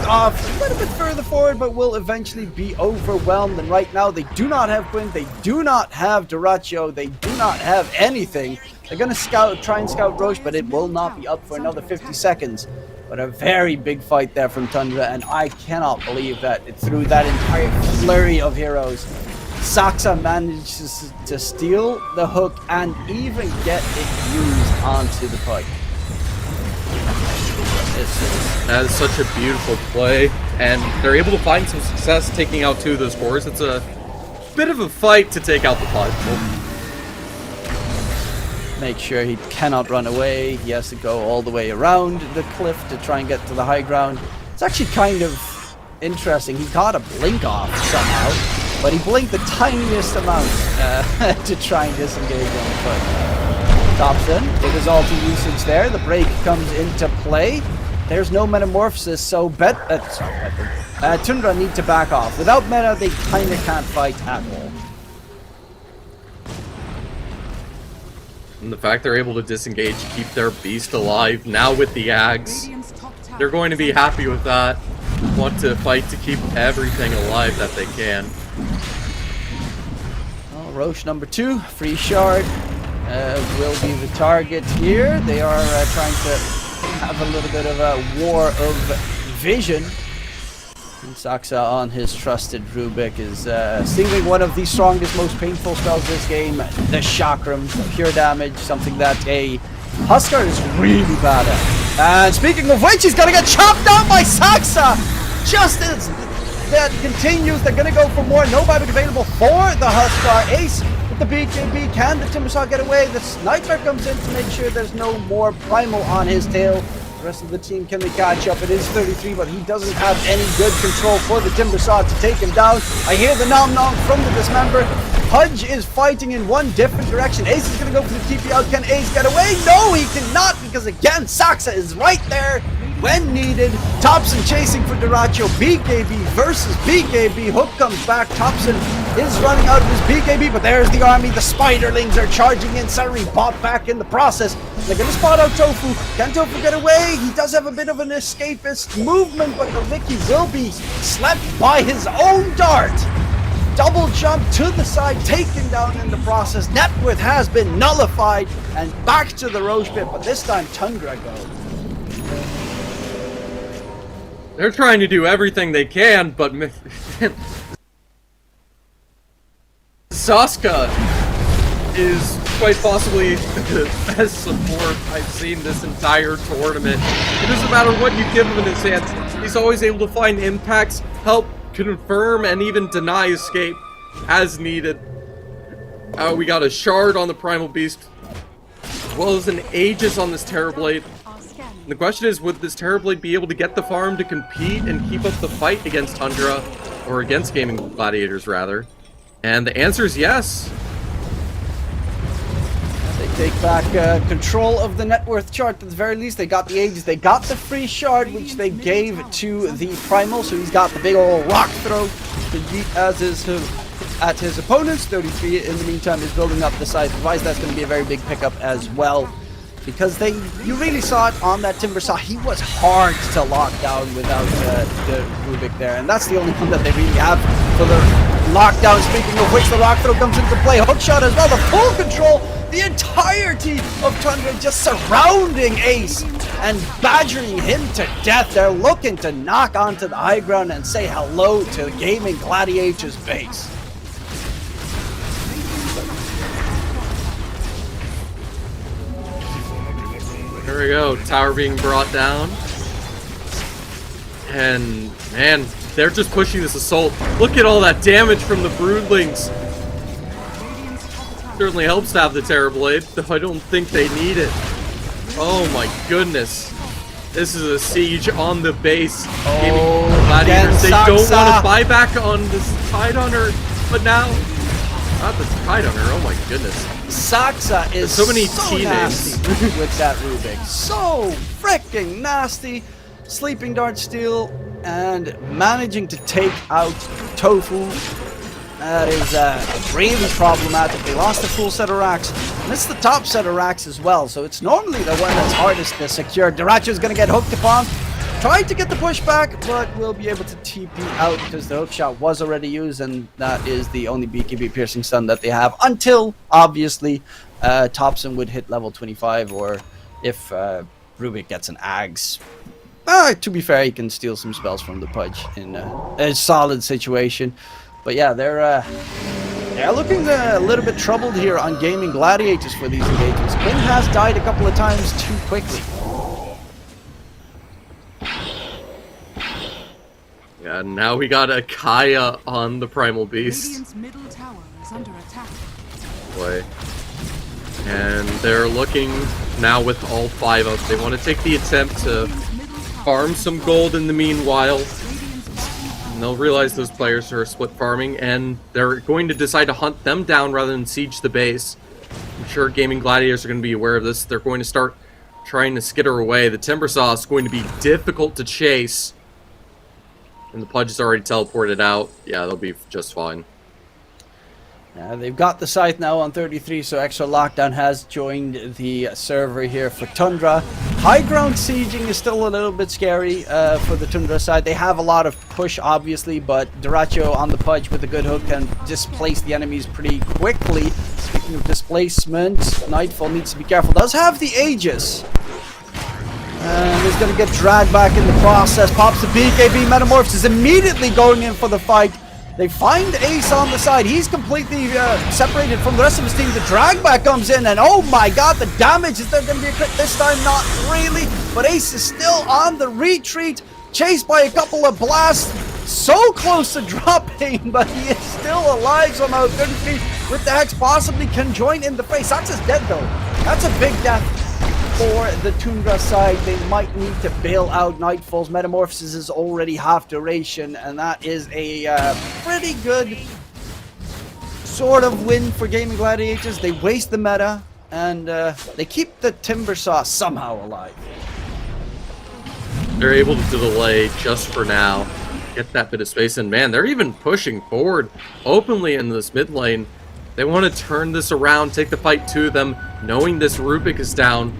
off a little bit further forward, but will eventually be overwhelmed. And right now, they do not have Quinn, they do not have Duracho, they do not have anything. They're going to try and scout Roche, but it will not be up for another 50 seconds. But a very big fight there from Tundra, and I cannot believe that through that entire flurry of heroes, Saxa manages to steal the hook and even get it used onto the fight. That is such a beautiful play, and they're able to find some success taking out 2 of those cores. It's a bit of a fight to take out the Podful. Make sure he cannot run away. He has to go all the way around the cliff to try and get to the high ground. It's actually kind of interesting. He got a blink off somehow, but he blinked the tiniest amount to try and disengage on the foot. Topson with his ulti usage there. The break comes into play. There's no metamorphosis, so Tundra need to back off. Without meta, they kind of can't fight at all. And the fact they're able to disengage, keep their beast alive, now with the Ags, they're going to be happy with that. Want to fight to keep everything alive that they can. Well, Roche number 2, free shard, will be the target here. They are trying to have a little bit of a war of vision. And Saxa on his trusted Rubik is singling one of the strongest, most painful spells this game, the Chakram, pure damage, something that a Huskar is really bad at. And speaking of which, he's gonna get chopped down by Saxa! Just as that continues, they're gonna go for more. No buyback available for the Huskar. Ace with the BKB, can the Timbersaw get away? The Sniper comes in to make sure there's no more Primal on his tail. The rest of the team, can they catch up? It is 33, but he doesn't have any good control for the Timbersaw to take him down. I hear the nom-nom from the Dismember. Pudge is fighting in one different direction. Ace is going to go for the TP out. Can Ace get away? No, he cannot, because again, Saxa is right there when needed. Topson chasing for Duracho. BKB versus BKB. Hook comes back. Topson is running out of his BKB, but there's the army. The Spiderlings are charging in. Sari bought back in the process. They're going to spot out Tofu. Can Tofu get away? He does have a bit of an escapist movement, but the Vicky will be slept by his own dart. Double jump to the side, taken down in the process. Net worth has been nullified, and back to the Roche pit, but this time Tundra goes. They're trying to do everything they can, but Saska is quite possibly the best support I've seen this entire tournament. It doesn't matter what you give him in his hands, he's always able to find impacts, help confirm, and even deny escape as needed. We got a shard on the Primal Beast, as well as an Aegis on this Terrorblade. And the question is, would this Terrorblade be able to get the farm to compete and keep up the fight against Tundra, or against Gaimin Gladiators, rather? And the answer is yes. They take back control of the net worth chart at the very least. They got the Aegis, they got the free shard, which they gave to the Primal, so he's got the big old rock throw to beat as is at his opponents. 33 in the meantime is building up the size device. That's going to be a very big pickup as well, because you really saw it on that Timbersaw. He was hard to lock down without the Rubik there, and that's the only one that they really have for the lockdown. Speaking of which, the rock throw comes into play. Hookshot as well, the full control. The entirety of Tundra just surrounding Ace and badgering him to death. They're looking to knock onto the high ground and say hello to the Gaimin Gladiators base. Here we go, tower being brought down. And man, they're just pushing this assault. Look at all that damage from the Broodlings. Certainly helps to have the Terrorblade, though I don't think they need it. Oh my goodness. This is a siege on the base. Gladiators, they don't want to buy back on this Tidehunter, but now, not the Tidehunter, oh my goodness. Saxa is so many nasty with that Rubik. So freaking nasty. Sleeping Dart steal and managing to take out Tofu. That is really problematic. They lost the full set of racks, and it's the top set of racks as well, so it's normally the one that's hardest to secure. Duracho is going to get hooked upon. Tried to get the push back, but will be able to TP out because the hook shot was already used, and that is the only BKB piercing stun that they have until, obviously, Topson would hit level 25, or if Rubik gets an Ags. To be fair, he can steal some spells from the Pudge in a solid situation. But yeah, they're looking a little bit troubled here on Gaimin Gladiators for these engagements. Quinn has died a couple of times too quickly. Yeah, now we got a Kaya on the Primal Beast. Radiant's middle tower is under attack. Boy. And they're looking now with all 5 up. They want to take the attempt to farm some gold in the meanwhile. And they'll realize those players are split farming, and they're going to decide to hunt them down rather than siege the base. I'm sure Gaimin Gladiators are going to be aware of this. They're going to start trying to skitter away. The Timbersaw is going to be difficult to chase. And the Pudge is already teleported out. Yeah, they'll be just fine. They've got the scythe now on 33, so Extra Lockdown has joined the server here for Tundra. High ground sieging is still a little bit scary for the Tundra side. They have a lot of push, obviously, but Duracho on the Pudge with a good hook can displace the enemies pretty quickly. Speaking of displacement, Nightfall needs to be careful. Does have the Aegis. And is going to get dragged back in the process. Pops the BKB. Metamorphs is immediately going in for the fight. They find Ace on the side. He's completely separated from the rest of his team. The drag back comes in, and oh my god, the damage. Is there going to be a crit this time? Not really. But Ace is still on the retreat, chased by a couple of blasts. So close to dropping, but he is still alive somehow. 33 with the Hex possibly can join in the fray. Sax is dead though. That's a big death for the Tundra side. They might need to bail out Nightfall's. Metamorphosis is already half duration, and that is a pretty good sort of win for Gaimin Gladiators. They waste the meta, and they keep the Timbersaw somehow alive. They're able to delay just for now, get that bit of space, and man, they're even pushing forward openly in this mid lane. They want to turn this around, take the fight to them, knowing this Rubik is down.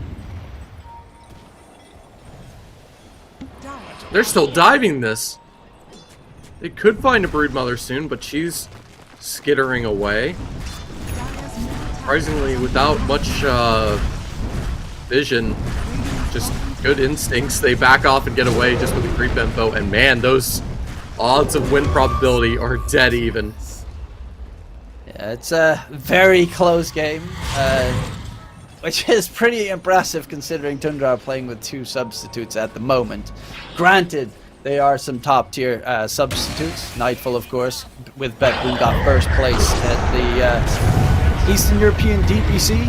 They're still diving this. They could find a Broodmother soon, but she's skittering away. Surprisingly, without much vision, just good instincts, they back off and get away just with the creep info. And man, those odds of win probability are dead even. Yeah, it's a very close game, which is pretty impressive considering Tundra are playing with 2 substitutes at the moment. Granted, they are some top tier substitutes. Nightfall, of course, with BetBoom got first place at the Eastern European DPC.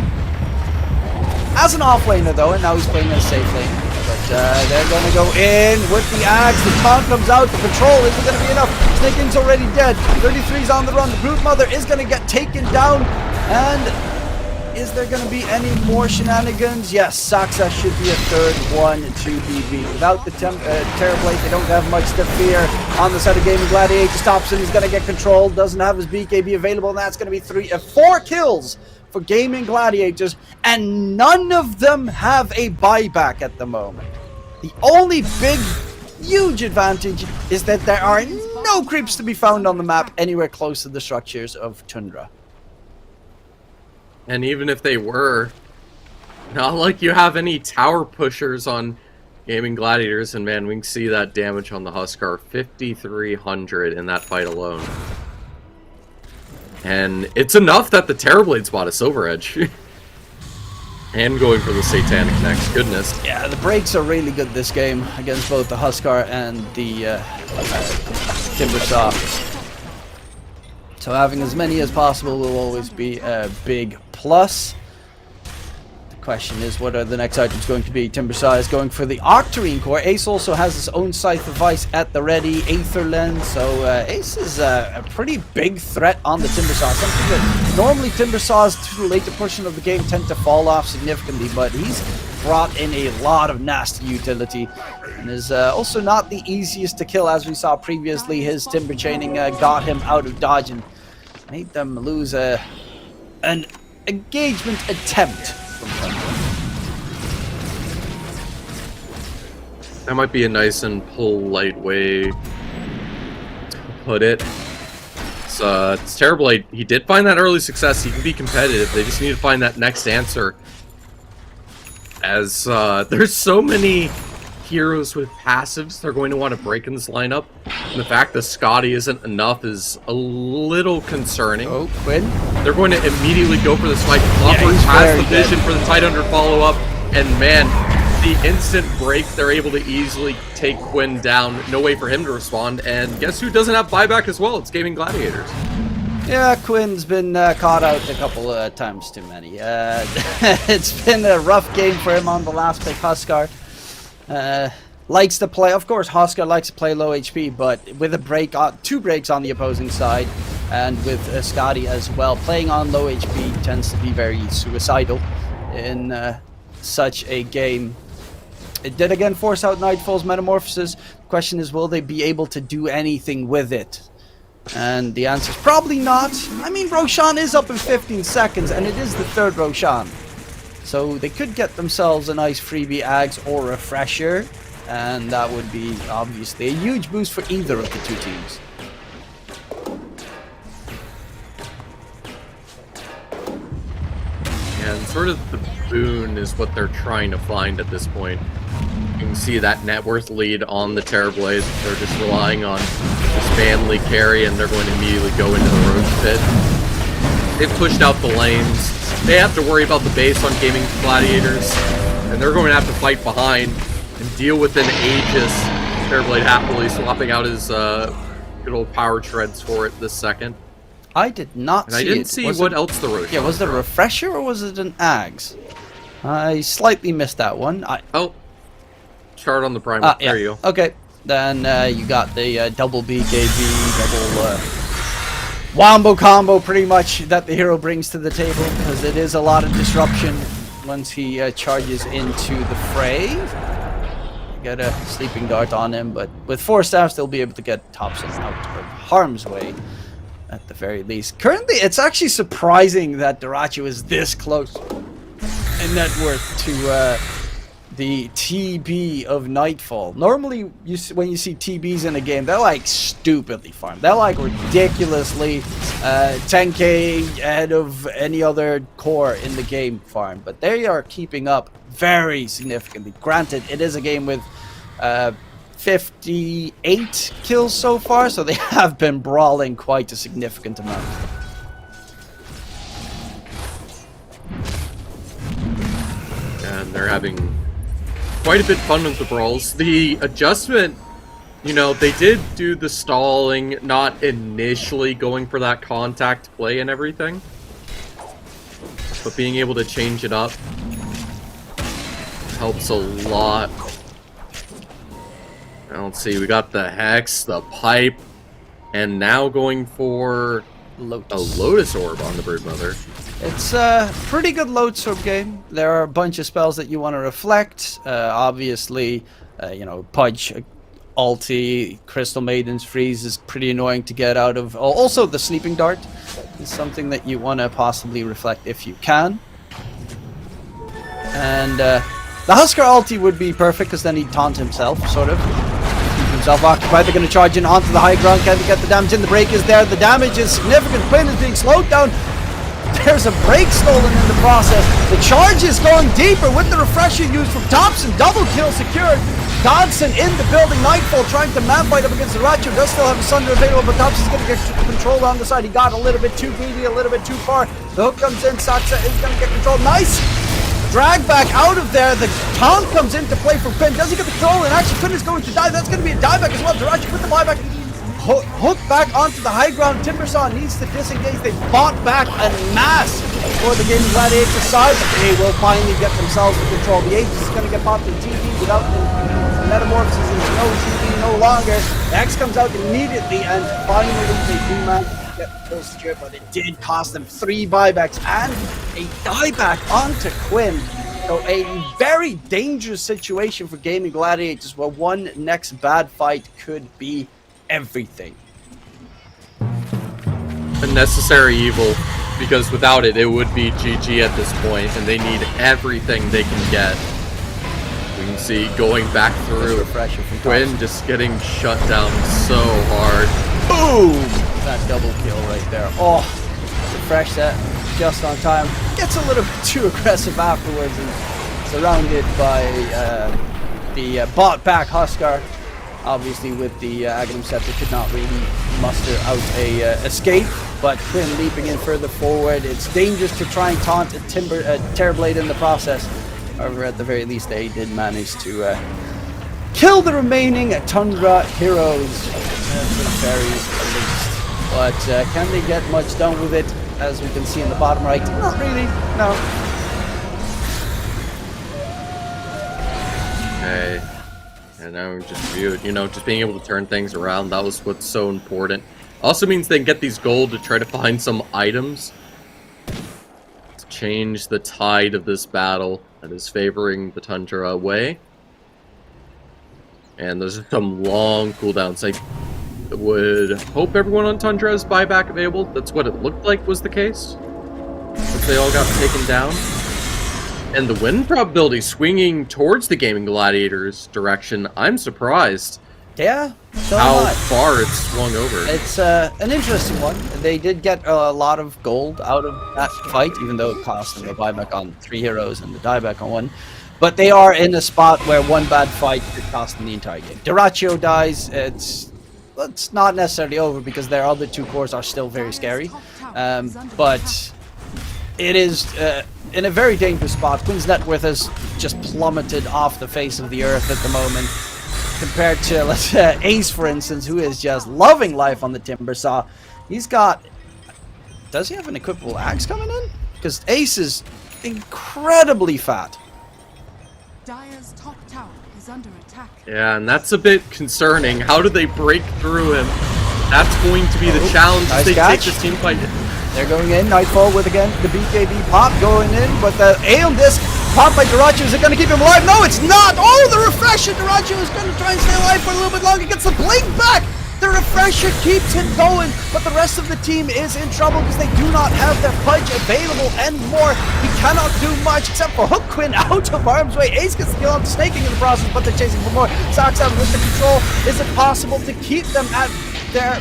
As an offlaner though, and now he's playing a safe lane. But they're going to go in with the axe. The taunt comes out. The control isn't going to be enough. Snaking's already dead. 33's on the run. The Broodmother is going to get taken down. And is there going to be any more shenanigans? Yes, Saxa should be a third one to be beat. Without the Terrorblade, they don't have much to fear. On the side of Gaimin Gladiators, Topson is going to get controlled. Doesn't have his BKB available, and that's going to be 4 kills for Gaimin Gladiators, and none of them have a buyback at the moment. The only big, huge advantage is that there are no creeps to be found on the map anywhere close to the structures of Tundra. And even if they were, not like you have any tower pushers on Gaimin Gladiators, and man, we can see that damage on the Huskar, 5,300 in that fight alone. And it's enough that the Terrorblade spot a Silver Edge. And going for the Satanic next, goodness. Yeah, the breaks are really good this game against both the Huskar and the Timbersaw. So having as many as possible will always be a big plus. The question is, what are the next items going to be? Timbersaw is going for the Octarine Core. Ace also has his own Scythe of Ice at the ready. Aether Lens. So Ace is a pretty big threat on the Timbersaw. Something that normally Timbersaws through the later portion of the game tend to fall off significantly, but he's brought in a lot of nasty utility and is also not the easiest to kill. As we saw previously, his Timber Chaining got him out of dodge and made them lose an engagement attempt from them. That might be a nice and polite way to put it. It's terrible. He did find that early success. He can be competitive. They just need to find that next answer. As there's so many heroes with passives they're going to want to break in this lineup. And the fact that Scotty isn't enough is a little concerning. Oh, Quinn. They're going to immediately go for this fight. Flopper has the vision for the tight under follow-up. And man, the instant break, they're able to easily take Quinn down. No way for him to respond. And guess who doesn't have buyback as well? It's Gaimin Gladiators. Yeah, Quinn's been caught out a couple of times too many. It's been a rough game for him on the last pick. Huskar likes to play. Of course, Huskar likes to play low HP, but with a break, 2 breaks on the opposing side, and with Scotty as well, playing on low HP tends to be very suicidal in such a game. It did again force out Nightfall's Metamorphosis. The question is, will they be able to do anything with it? And the answer is probably not. I mean, Roshan is up in 15 seconds, and it is the 3rd Roshan. So they could get themselves a nice freebie Ags or Refresher, and that would be obviously a huge boost for either of the 2 teams. And sort of the boon is what they're trying to find at this point. You can see that net worth lead on the Terrorblade. They're just relying on this Manly carry, and they're going to immediately go into the Roach Pit. They've pushed out the lanes. They have to worry about the base on Gaimin Gladiators, and they're going to have to fight behind and deal with an Aegis. Terrorblade happily swapping out his good old power treads for it this second. I did not see it. I didn't see what else the Roach. Yeah, was it a Refresher or was it an Ags? I slightly missed that one. Oh. Chart on the primer. There you go. Okay. Then you got the double BKB, double wombo combo pretty much that the hero brings to the table, because it is a lot of disruption once he charges into the fray. Get a sleeping dart on him, but with 4 staffs they'll be able to get Topson out of harm's way at the very least. Currently it's actually surprising that Darachu is this close in net worth to the TB of Nightfall. Normally, when you see TBs in a game, they're like stupidly farmed. They're like ridiculously 10k ahead of any other core in the game farm. But they are keeping up very significantly. Granted, it is a game with 58 kills so far, so they have been brawling quite a significant amount. And they're having quite a bit fun with the brawls. The adjustment, you know, they did do the stalling, not initially going for that contact play and everything, but being able to change it up helps a lot. Now, let's see, we got the Hex, the Pipe, and now going for a Lotus Orb on the Broodmother. It's a pretty good Lotus Orb game. There are a bunch of spells that you want to reflect. Obviously, you know, Pudge, Ulti, Crystal Maiden's Freeze is pretty annoying to get out of. Also, the Sleeping Dart is something that you want to possibly reflect if you can. And the Huskar Ulti would be perfect, because then he'd taunt himself, sort of. Keep himself occupied. They're going to charge in onto the high ground. Can they get the damage in? The break is there. The damage is significant. Quinn is being slowed down. There's a break stolen in the process. The charge is going deeper with the refresher used from Topson. Double kill secured. Godson in the building. Nightfall trying to man fight up against the Rachu. Does still have a Sunder available, but Topson's going to get control on the side. He got a little bit too greedy, a little bit too far. The hook comes in. Saksa is going to get control. Nice drag back out of there. The taunt comes into play from Quinn. Does he get the control? And actually Quinn is going to die. That's going to be a dieback as well. Darachu with the buyback. Hook back onto the high ground. Timbersaw needs to disengage. They bought back en masse for the Gaimin Gladiators side, but they will finally get themselves in control. The Aegis is going to get popped in TP without the Metamorphosis. Is no TP no longer. The X comes out immediately, and finally they do manage to get the kill secure, but it did cost them 3 buybacks and a dieback onto Quinn. So a very dangerous situation for Gaimin Gladiators, where one next bad fight could be everything. A necessary evil, because without it, it would be GG at this point, and they need everything they can get. We can see going back through. Refresher from Quinn Topson. just getting shut down so hard. Boom! That double kill right there. Oh, refresh that just on time. Gets a little bit too aggressive afterwards and surrounded by the bot back Huskar. Obviously with the Aghanim Scepter could not really muster out a escape, but Quinn leaping in further forward. It's dangerous to try and taunt a Terrorblade in the process. However, at the very least they did manage to kill the remaining Tundra heroes, the fairies at least. But can they get much done with it? As we can see in the bottom right, not really, no. Okay. And now we just viewed, you know, just being able to turn things around, that was what's so important. Also means they can get these gold to try to find some items to change the tide of this battle that is favoring the Tundra away. And there's some long cooldowns. I would hope everyone on Tundra has buyback available. That's what it looked like was the case. But they all got taken down. And the win probability swinging towards the Gaimin Gladiators direction. I'm surprised. Yeah, so how far it's swung over. It's an interesting one. They did get a lot of gold out of that fight, even though it cost them a buyback on 3 heroes and the dieback on 1. But they are in a spot where one bad fight could cost them the entire game. Dyrachyo dies. It's not necessarily over because their other 2 cores are still very scary. But it is in a very dangerous spot. Quinn's net worth has just plummeted off the face of the earth at the moment. Compared to, let's say, Ace, for instance, who is just loving life on the Timber Saw. He's got... Does he have an equipable axe coming in? Because Ace is incredibly fat. Dire's top tower is under attack. Yeah, and that's a bit concerning. How do they break through him? That's going to be the challenge as they take this team fight. They're going in. Nightfall with, again, the BKB pop going in. But the Aeon Disc popped by Dyrachyo. Is it going to keep him alive? No, it's not! Oh, the Refresher! Dyrachyo is going to try and stay alive for a little bit longer. Gets the blink back! The Refresher keeps him going. But the rest of the team is in trouble because they do not have their Fudge available anymore. He cannot do much except for hook Quinn out of harm's way. Ace gets the kill on snaking in the process, but they're chasing for more. Saxon with the control. Is it possible to keep them at their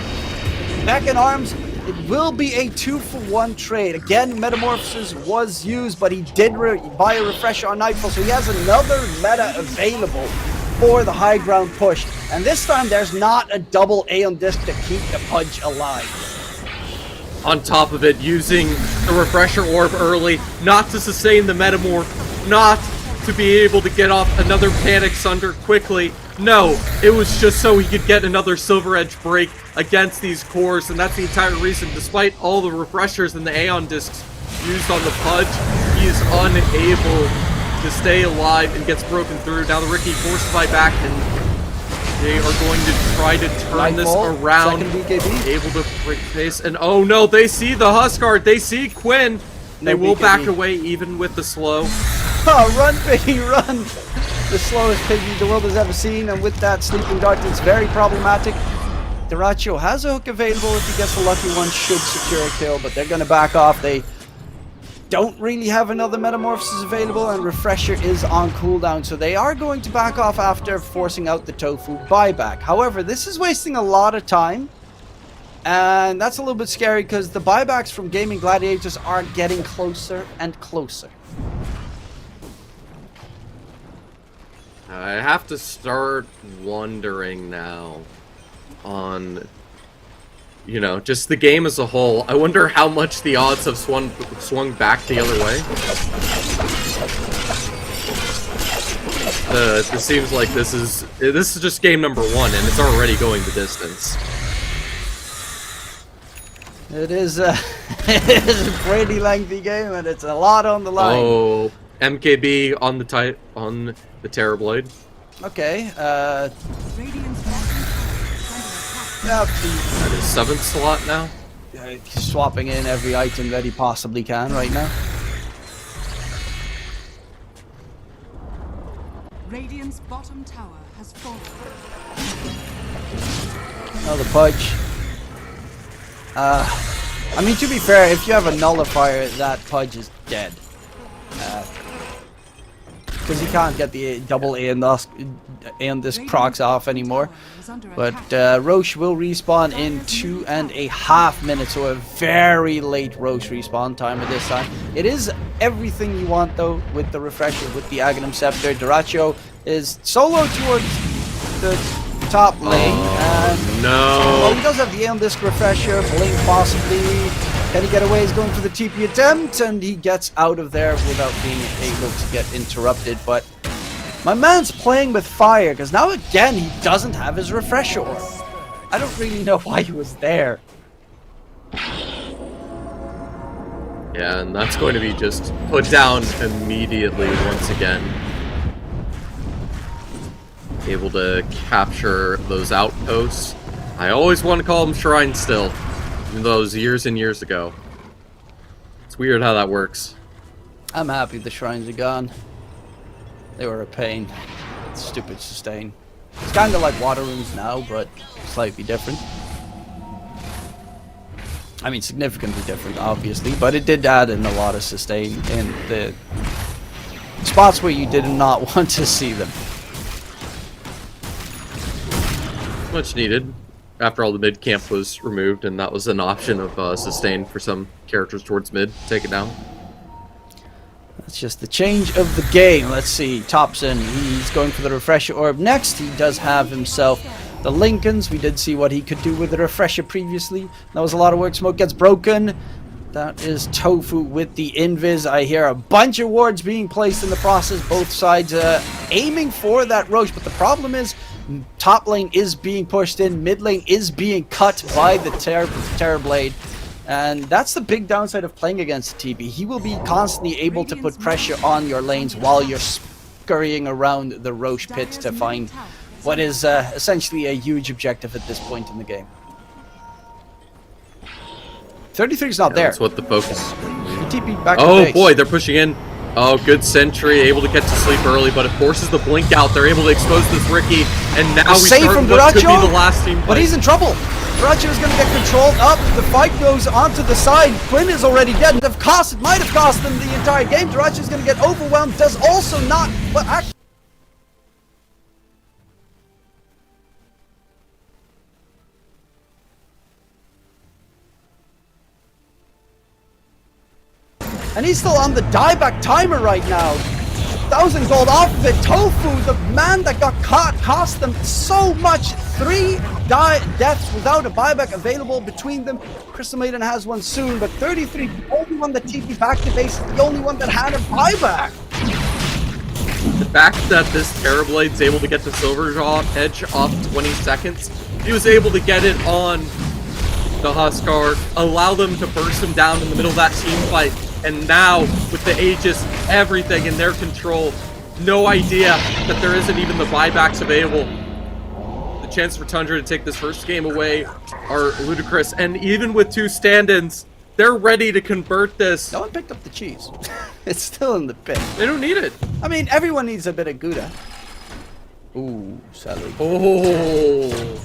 neck and arms? It will be a 2-for-1 trade. Again, Metamorphosis was used, but he did buy a refresher on Nightfall, so he has another meta available for the high ground push. And this time, there's not a double Aeon Disc to keep the Pudge alive. On top of it, using the Refresher Orb early, not to sustain the Metamorph, not to be able to get off another Panic Sunder quickly. No, it was just so he could get another Silver Edge break against these cores, and that's the entire reason. Despite all the refreshers and the Aeon Discs used on the Pudge, he is unable to stay alive and gets broken through. Now the Riki forced to fight back, and they are going to try to turn this around. Able to break pace, and oh no, they see the Huskar, they see Quinn. They will back away even with the slow. Oh, run, Piggy, run! The slowest Piggy the world has ever seen, and with that Sleeping Dart, it's very problematic. Dyrachyo has a hook available if he gets a lucky one, should secure a kill, but they're going to back off. They don't really have another Metamorphosis available, and Refresher is on cooldown, so they are going to back off after forcing out the Tofu buyback. However, this is wasting a lot of time, and that's a little bit scary because the buybacks from Gaimin Gladiators are getting closer and closer. I have to start wondering now on, you know, just the game as a whole. I wonder how much the odds have swung back the other way. It seems like this is just game number 1, and it's already going the distance. It is a pretty lengthy game, and it's a lot on the line. Oh, MKB on the Terrorblade. Okay, Radiant's yeah, At his 7th slot now. he's swapping in every item that he possibly can right now. Radiant's bottom tower has fallen. Oh, the Pudge. I mean, to be fair, if you have a nullifier, that Pudge is dead. because he can't get the double and this procs off anymore. But Roche will respawn in 2.5 minutes, so a very late Roche respawn time at this time. It is everything you want though with the refresher, with the Aghanim Scepter. Dyrachyo is solo towards the top lane. And well, he does have the Aeon Disc refresher, Blink possibly. Can he get away? He's going for the TP attempt, and he gets out of there without being able to get interrupted. But my man's playing with fire, because now again he doesn't have his refresher orb. I don't really know why he was there. Yeah, and that's going to be just put down immediately once again. Able to capture those outposts. I always want to call them shrines still, even though it was years and years ago. It's weird how that works. I'm happy the shrines are gone. They were a pain. Stupid sustain. It's kind of like water runes now, but slightly different. I mean, significantly different, obviously, but it did add in a lot of sustain in the spots where you did not want to see them. Much needed. After all, the mid camp was removed, and that was an option of sustain for some characters towards mid. Take it down. That's just the change of the game. Let's see, Topson, he's going for the refresher orb next. He does have himself the Lincolns. We did see what he could do with the refresher previously. That was a lot of work. Smoke gets broken. That is Tofu with the invis. I hear a bunch of wards being placed in the process. Both sides aiming for that Roche, but the problem is top lane is being pushed in. Mid lane is being cut by the Terror Blade. And that's the big downside of playing against TB. He will be constantly able to put pressure on your lanes while you're scurrying around the Roche pit to find what is essentially a huge objective at this point in the game. 33 is not there. That's what the focus. The TP back to oh base. Boy, they're pushing in. Oh, good sentry, able to get to sleep early, but it forces the blink out. They're able to expose this Riki, and now we start from what could be Dyrachyo, the last team fight. But he's in trouble. Dyrachyo is going to get controlled up. The fight goes onto the side. Quinn is already dead. It might have cost them the entire game. Dyrachyo is going to get overwhelmed. Does also not, but actually. And he's still on the dieback timer right now. 1,000 gold off of it. Tofu, the man that got caught, cost them so much. 3 deaths without a buyback available between them. Crystal Maiden has one soon, but 33, the only one that TP back to base, the only one that had a buyback. The fact that this Terrorblade's able to get the Silverjaw edge off 20 seconds, he was able to get it on the Huskar, allow them to burst him down in the middle of that team fight. And now, with the Aegis, everything in their control, no idea that there isn't even the buybacks available. The chance for Tundra to take this first game away are ludicrous. And even with 2 stand-ins, they're ready to convert this. No one picked up the cheese. It's still in the pit. They don't need it. I mean, everyone needs a bit of Gouda. Ooh, sadly. Oh.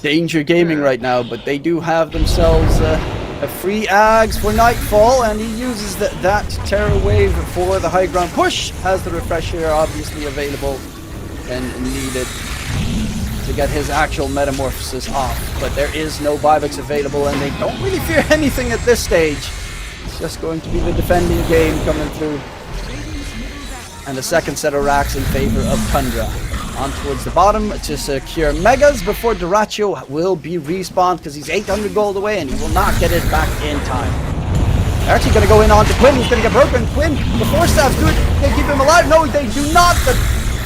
Danger gaming right now, but they do have themselves a free Ags for Nightfall, and he uses that Terror Wave for the high ground push. Has the refresher obviously available and needed to get his actual metamorphosis off, but there is no buybacks available, and they don't really fear anything at this stage. It's just going to be the defending game coming through, and a second set of racks in favor of Tundra. On towards the bottom to secure Megas before Dyrachyo will be respawned, because he's 800 gold away and he will not get it back in time. They're actually going to go in onto Quinn, who's going to get broken. Quinn, the Force Staffs do it, they keep him alive. No, they do not. The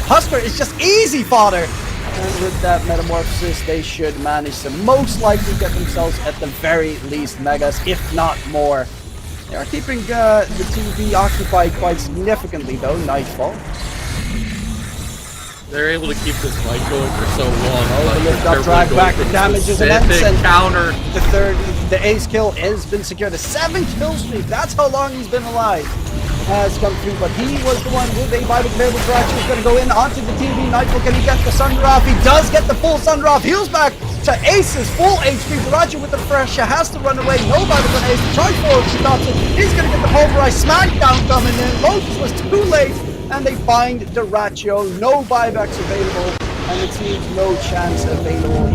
Husker is just easy fodder. And with that metamorphosis, they should manage to most likely get themselves at the very least Megas, if not more. They are keeping the TV occupied quite significantly though, Nightfall. They're able to keep this fight going for so long. Oh, the lift up drag back, the damage is immense, and counter. The ace kill has been secured. A 7 kill streak, that's how long he's been alive, has come through, but he was the one with a vital variable. Dyrachyo is going to go in onto the TV. Nightfall, can he get the Sunder off? He does get the full Sunder off. Heals back to Ace's full HP. Dyrachyo with the pressure has to run away. No vital on Ace. Charge forward to Topson. He's going to get the pulverized smackdown coming in. Lotus was too late. and they find the Ratio. No buybacks available, and it seems no chance available